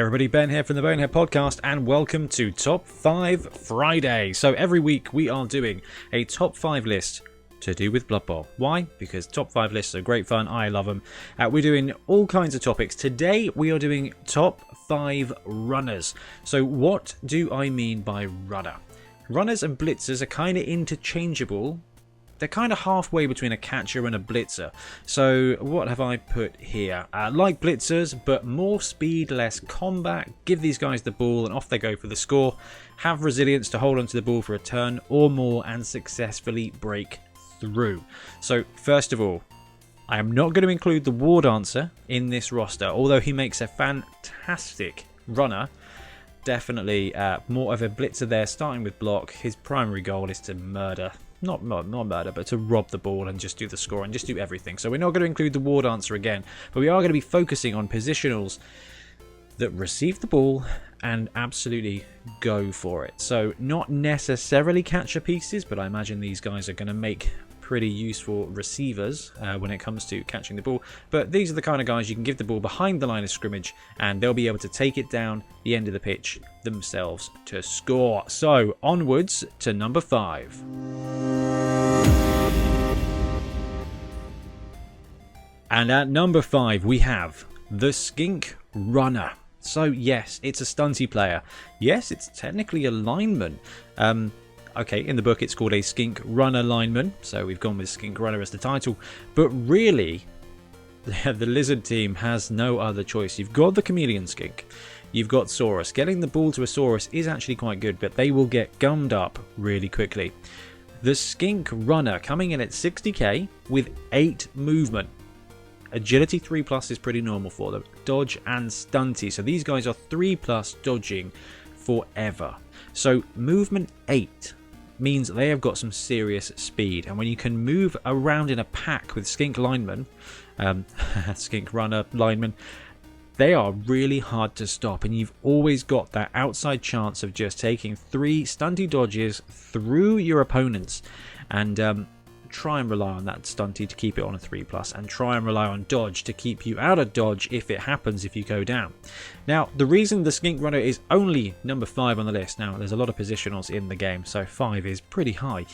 everybody, Ben here from the Bonehead podcast, and welcome to Top 5 Friday. So every week we are doing a top 5 list to do with Blood Bowl. Why? Because top 5 lists are great fun. I love them. We're doing all kinds of topics. Today we are doing top 5 runners. So what do I mean by runner? Runners and blitzers are kind of interchangeable. They're kind of halfway between a catcher and a blitzer. So what have I put here? Like blitzers, but more speed, less combat. Give these guys the ball and off they go for the score. Have resilience to hold onto the ball for a turn or more and successfully break through. So first of all, I am not going to include the War Dancer in this roster, although he makes a fantastic runner. Definitely more of a blitzer there, starting with block. His primary goal is to murder. Not murder, but to rob the ball and just do the score and just do everything. So we're not going to include the War Dancer again, but we are going to be focusing on positionals that receive the ball and absolutely go for it. So not necessarily catcher pieces, but I imagine these guys are going to make pretty useful receivers when it comes to catching the ball. But these are the kind of guys you can give the ball behind the line of scrimmage and they'll be able to take it down the end of the pitch themselves to score. So onwards to number 5. And at number 5 we have the Skink runner. So yes, it's a stunty player. Yes, it's technically a lineman. Okay, in the book it's called a Skink runner lineman, so we've gone with Skink runner as the title. But really, the lizard team has no other choice. You've got the chameleon skink, you've got Saurus. Getting the ball to a Saurus is actually quite good, but they will get gummed up really quickly. The Skink runner coming in at 60k with 8 movement. Agility 3+ is pretty normal for them. Dodge and stunty, so these guys are 3+ dodging forever. So movement 8 means they have got some serious speed, and when you can move around in a pack with Skink linemen, Skink runner linemen, they are really hard to stop, and you've always got that outside chance of just taking 3 stunty dodges through your opponents, and try and rely on that stunty to keep it on a 3+, and try and rely on dodge to keep you out of dodge if it happens if you go down. Now, the reason the Skink runner is only number 5 on the list, now there's a lot of positionals in the game, so 5 is pretty high,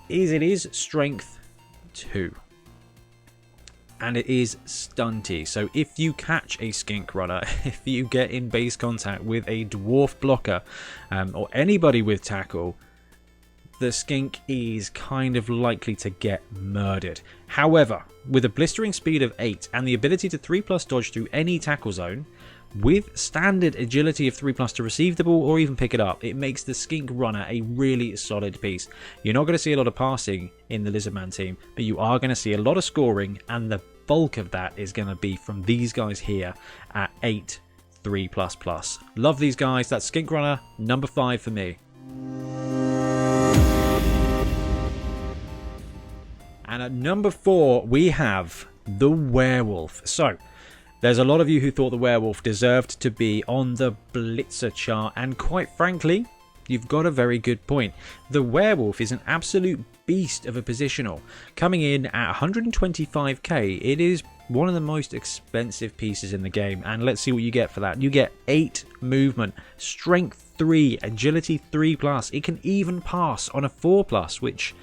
is it is strength 2. And it is stunty. So if you catch a Skink runner, if you get in base contact with a dwarf blocker or anybody with tackle, the Skink is kind of likely to get murdered. However, with a blistering speed of 8 and the ability to 3+ dodge through any tackle zone, with standard agility of 3+ to receive the ball or even pick it up, it makes the Skink runner a really solid piece. You're not going to see a lot of passing in the Lizardman team, but you are going to see a lot of scoring, and the bulk of that is going to be from these guys here at 8 3++. Love these guys. That's Skink runner number 5 for me. And at number 4, we have the Werewolf. So, there's a lot of you who thought the Werewolf deserved to be on the Blitzer chart, and quite frankly, you've got a very good point. The Werewolf is an absolute beast of a positional. Coming in at 125k, it is one of the most expensive pieces in the game, and let's see what you get for that. You get 8 movement, strength 3, agility 3+. It can even pass on a 4+, which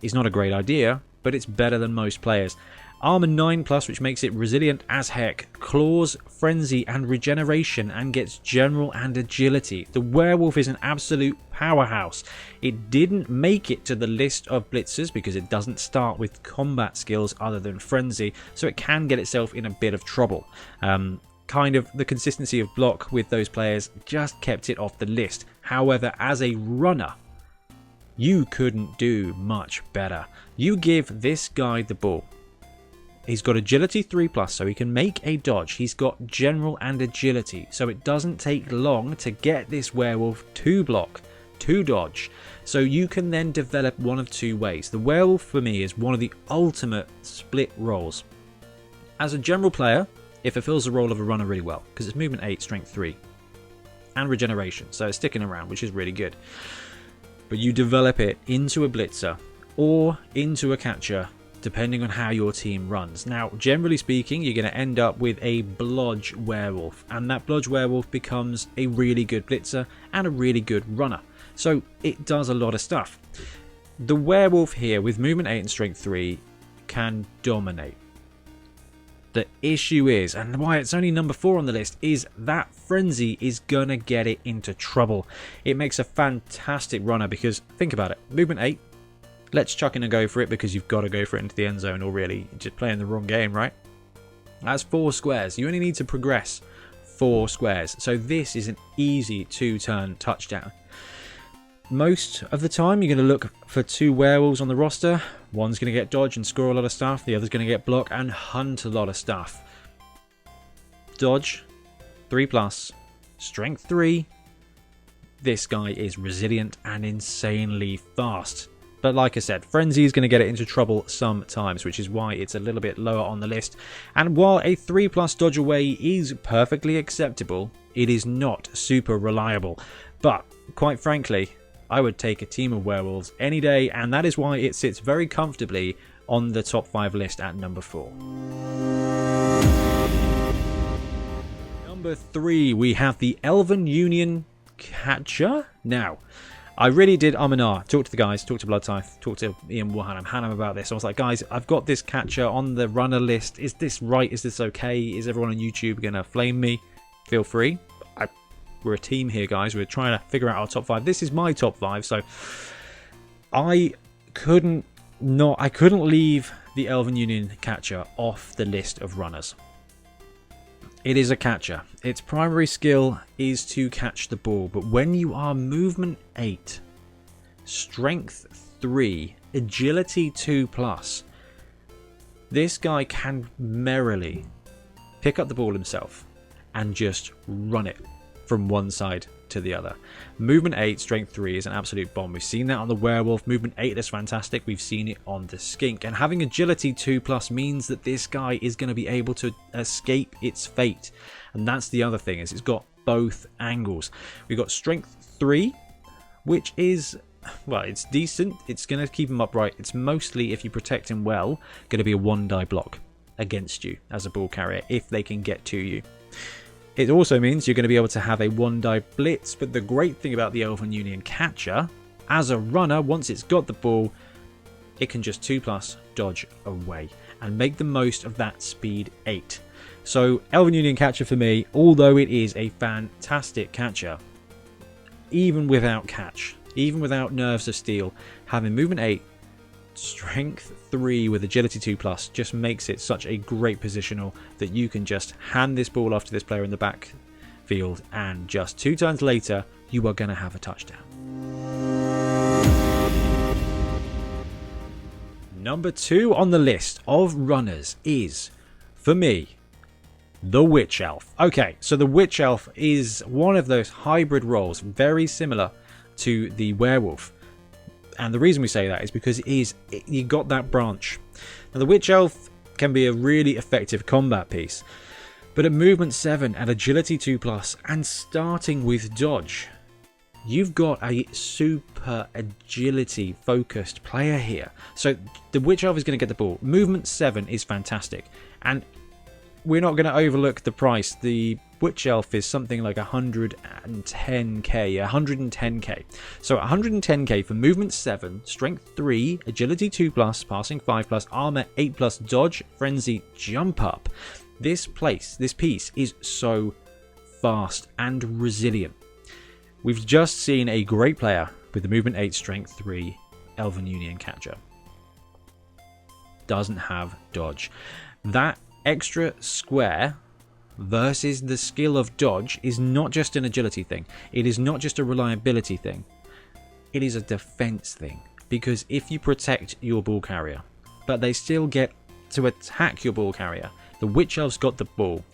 is not a great idea, but it's better than most players. Armor 9+, which makes it resilient as heck, claws, frenzy and regeneration, and gets general and agility. The Werewolf is an absolute powerhouse. It didn't make it to the list of blitzers because it doesn't start with combat skills other than frenzy, so it can get itself in a bit of trouble. Kind of the consistency of block with those players just kept it off the list. However, as a runner, you couldn't do much better. You give this guy the ball. He's got agility 3+, so he can make a dodge. He's got general and agility, so it doesn't take long to get this Werewolf to block, to dodge. So you can then develop one of 2 ways. The Werewolf for me is one of the ultimate split roles. As a general player, it fulfills the role of a runner really well, because it's movement 8, strength 3, and regeneration, so it's sticking around, which is really good. But you develop it into a blitzer or into a catcher depending on how your team runs. Now, generally speaking, you're going to end up with a Blodge Werewolf, and that Blodge Werewolf becomes a really good blitzer and a really good runner. So it does a lot of stuff. The Werewolf here with movement 8 and strength 3 can dominate. The issue is, and why it's only number 4 on the list, is that Frenzy is going to get it into trouble. It makes a fantastic runner because, think about it, movement 8, let's chuck in and go for it because you've got to go for it into the end zone or really just playing the wrong game, right? That's 4 squares. You only need to progress 4 squares. So this is an easy 2-turn touchdown. Most of the time you're going to look for 2 werewolves on the roster. One's going to get dodge and score a lot of stuff. The other's going to get block and hunt a lot of stuff. Dodge, 3+, strength 3. This guy is resilient and insanely fast. But like I said, Frenzy is going to get it into trouble sometimes, which is why it's a little bit lower on the list. And while a 3+ dodge away is perfectly acceptable, it is not super reliable. But quite frankly, I would take a team of werewolves any day, and that is why it sits very comfortably on the top 5 list at number 4. Number 3, we have the Elven Union Catcher. Now, I really did and ah. Talk to the guys, talk to Bloodtithe, talk to Ian Warham, Hannah about this. I was like, guys, I've got this catcher on the runner list. Is this right? Is this okay? Is everyone on YouTube going to flame me? Feel free. We're a team here, guys. We're trying to figure out our top 5. This is my top 5, so I couldn't leave the Elven Union Catcher off the list of runners. It is a catcher. Its primary skill is to catch the ball, but when you are movement 8, strength 3, agility 2+, this guy can merrily pick up the ball himself and just run it from one side to the other. Movement 8, strength 3 is an absolute bomb. We've seen that on the Werewolf. Movement 8 is fantastic. We've seen it on the Skink. And having agility 2+ means that this guy is going to be able to escape its fate. And that's the other thing, is it's got both angles. We've got strength 3, which is, well, it's decent. It's going to keep him upright. It's mostly, if you protect him well, going to be a 1-die block against you as a ball carrier if they can get to you. It also means you're going to be able to have a 1-die blitz, but the great thing about the Elven Union Catcher, as a runner, once it's got the ball, it can just 2+ dodge away and make the most of that speed 8. So Elven Union Catcher for me, although it is a fantastic catcher, even without catch, even without nerves of steel, having movement 8, strength 3 with agility 2+ just makes it such a great positional that you can just hand this ball off to this player in the backfield and just 2 turns later you are going to have a touchdown. Number 2 on the list of runners is, for me, the Witch Elf. Okay, so the Witch Elf is one of those hybrid roles very similar to the Werewolf. And the reason we say that is because you got that branch. Now the Witch Elf can be a really effective combat piece, but at movement 7 and agility 2+ and starting with dodge, you've got a super agility focused player here. So the Witch Elf is going to get the ball. Movement 7 is fantastic, and we're not going to overlook the price. The Witch Elf is something like 110k. So 110k for movement 7, strength 3, agility 2+, passing 5+, armor 8+, dodge, frenzy, jump up. This piece is so fast and resilient. We've just seen a great player with the movement 8, strength 3, Elven Union Catcher. Doesn't have dodge. That extra square versus the skill of dodge is not just an agility thing. It is not just a reliability thing. It is a defense thing. Because if you protect your ball carrier, but they still get to attack your ball carrier, the Witch Elf's got the ball,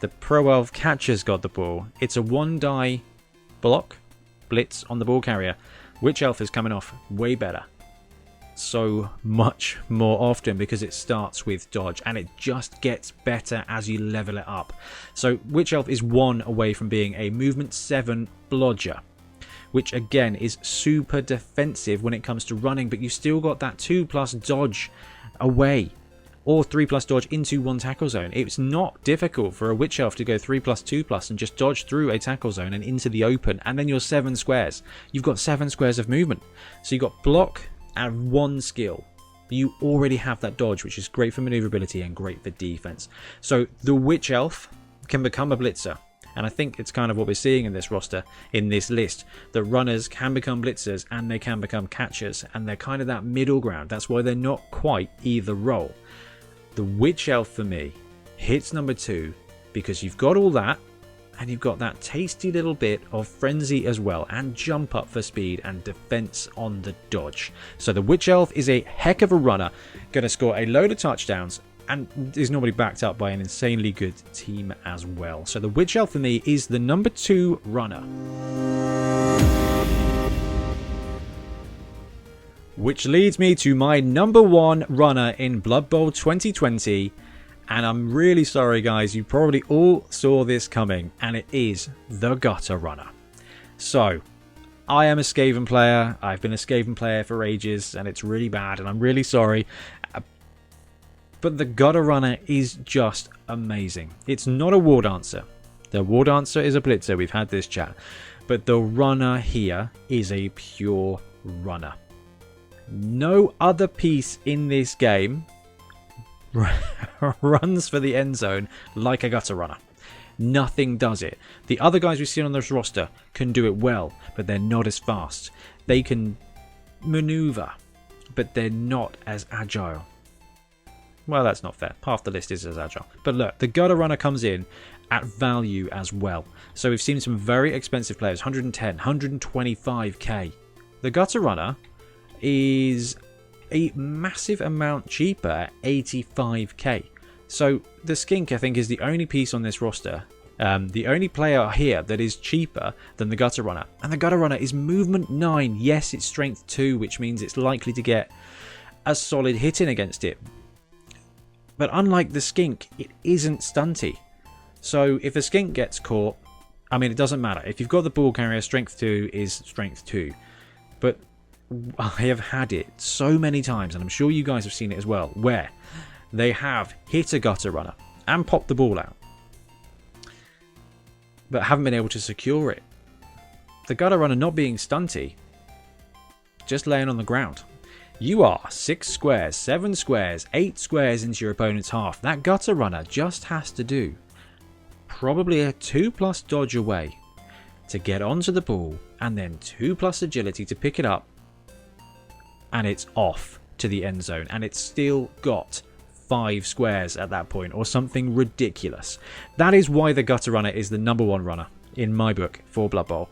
the Pro Elf Catcher's got the ball, it's a 1-die block, blitz on the ball carrier. Witch Elf is coming off way better. So much more often because it starts with dodge and it just gets better as you level it up. So Witch Elf is 1 away from being a movement 7 blodger, which again is super defensive when it comes to running, but you still got that 2+ dodge away. Or 3+ dodge into one tackle zone. It's not difficult for a Witch Elf to go 3+, 2+ and just dodge through a tackle zone and into the open. And then you're 7 squares. You've got 7 squares of movement. So you've got block and 1 skill. You already have that dodge, which is great for maneuverability and great for defense. So the Witch Elf can become a blitzer. And I think it's kind of what we're seeing in this roster, in this list. The runners can become blitzers and they can become catchers. And they're kind of that middle ground. That's why they're not quite either role. The Witch Elf for me hits number 2 because you've got all that and you've got that tasty little bit of frenzy as well and jump up for speed and defense on the dodge. So the Witch Elf is a heck of a runner, going to score a load of touchdowns and is normally backed up by an insanely good team as well. So the Witch Elf for me is the number 2 runner. Which leads me to my number 1 runner in Blood Bowl 2020. And I'm really sorry guys, you probably all saw this coming. And it is the Gutter Runner. So, I am a Skaven player. I've been a Skaven player for ages. And it's really bad and I'm really sorry. But the Gutter Runner is just amazing. It's not a War Dancer. The War Dancer is a blitzer. We've had this chat. But the runner here is a pure runner. No other piece in this game runs for the end zone like a Gutter Runner. Nothing does it. The other guys we see on this roster can do it well, but they're not as fast. They can maneuver, but they're not as agile. Well, that's not fair. Half the list is as agile. But look, the Gutter Runner comes in at value as well. So we've seen some very expensive players, 110, 125k. The Gutter Runner is a massive amount cheaper at 85k. So the Skink, I think, is the only piece on this roster, the only player here that is cheaper than the Gutter Runner. And the Gutter Runner is movement 9. Yes, it's strength 2, which means it's likely to get a solid hit in against it. But unlike the Skink, it isn't stunty. So if a Skink gets caught, I mean, it doesn't matter. If you've got the ball carrier, strength 2 is strength 2. But I have had it so many times, and I'm sure you guys have seen it as well, where they have hit a Gutter Runner and popped the ball out, but haven't been able to secure it. The Gutter Runner not being stunty, just laying on the ground. You are 6 squares, 7 squares, 8 squares into your opponent's half. That Gutter Runner just has to do probably a 2+ dodge away to get onto the ball, and then 2+ agility to pick it up, and it's off to the end zone, and it's still got 5 squares at that point, or something ridiculous. That is why the Gutter Runner is the number 1 runner in my book for Blood Bowl.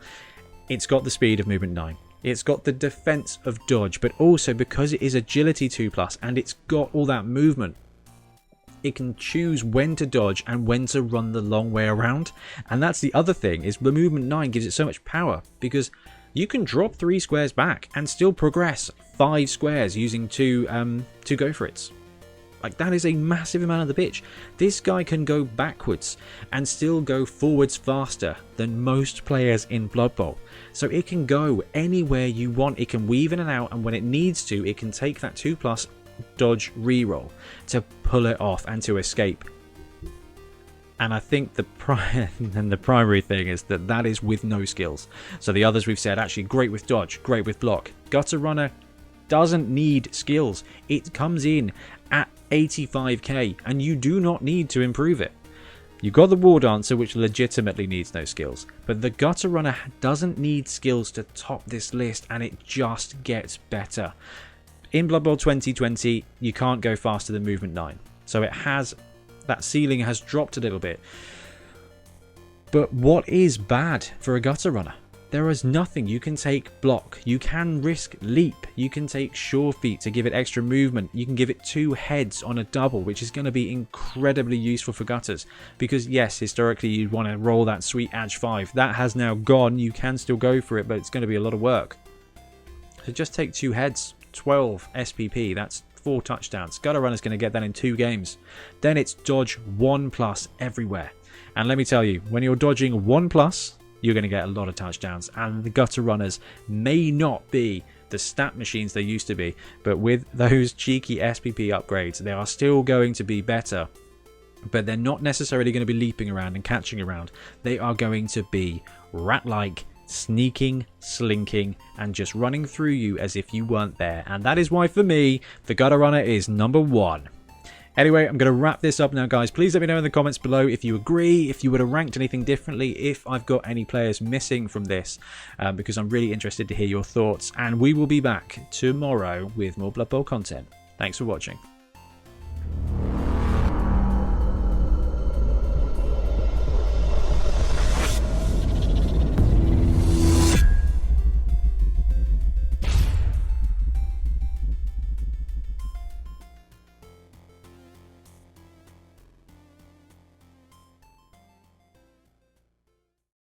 It's got the speed of movement 9. It's got the defense of dodge, but also because it is agility 2+, and it's got all that movement, it can choose when to dodge and when to run the long way around. And that's the other thing, is the movement 9 gives it so much power, because you can drop 3 squares back and still progress 5 squares using 2 go for it's. Like, that is a massive amount of the pitch. This guy can go backwards and still go forwards faster than most players in Blood Bowl. So it can go anywhere you want. It can weave in and out, and when it needs to, it can take that 2+ dodge reroll to pull it off and to escape. And I think the primary thing is that is with no skills. So the others we've said, actually great with dodge, great with block. Gutter Runner doesn't need skills. It comes in at 85k, and you do not need to improve it. You've got the War Dancer, which legitimately needs no skills, but the Gutter Runner doesn't need skills to top this list, and it just gets better. In Blood Bowl 2020, you can't go faster than movement 9, so it has, that ceiling has dropped a little bit. But what is bad for a Gutter Runner? There is nothing. You can take block, you can risk leap, you can take sure feet to give it extra movement, you can give it 2 heads on a double, which is going to be incredibly useful for gutters, because yes, historically you'd want to roll that sweet edge 5. That has now gone. You can still go for it, but it's going to be a lot of work. So just take 2 heads, 12 SPP, that's 4 touchdowns. Gutter Runner's going to get that in 2 games. Then it's dodge 1+ everywhere, and let me tell you, when you're dodging 1+, you're going to get a lot of touchdowns, and the Gutter Runners may not be the stat machines they used to be, but with those cheeky SPP upgrades, they are still going to be better. But they're not necessarily going to be leaping around and catching around. They are going to be rat-like, sneaking, slinking, and just running through you as if you weren't there. And that is why, for me, the Gutter Runner is number 1. Anyway, I'm going to wrap this up now, guys. Please let me know in the comments below if you agree, if you would have ranked anything differently, if I've got any players missing from this, because I'm really interested to hear your thoughts. And we will be back tomorrow with more Blood Bowl content. Thanks for watching.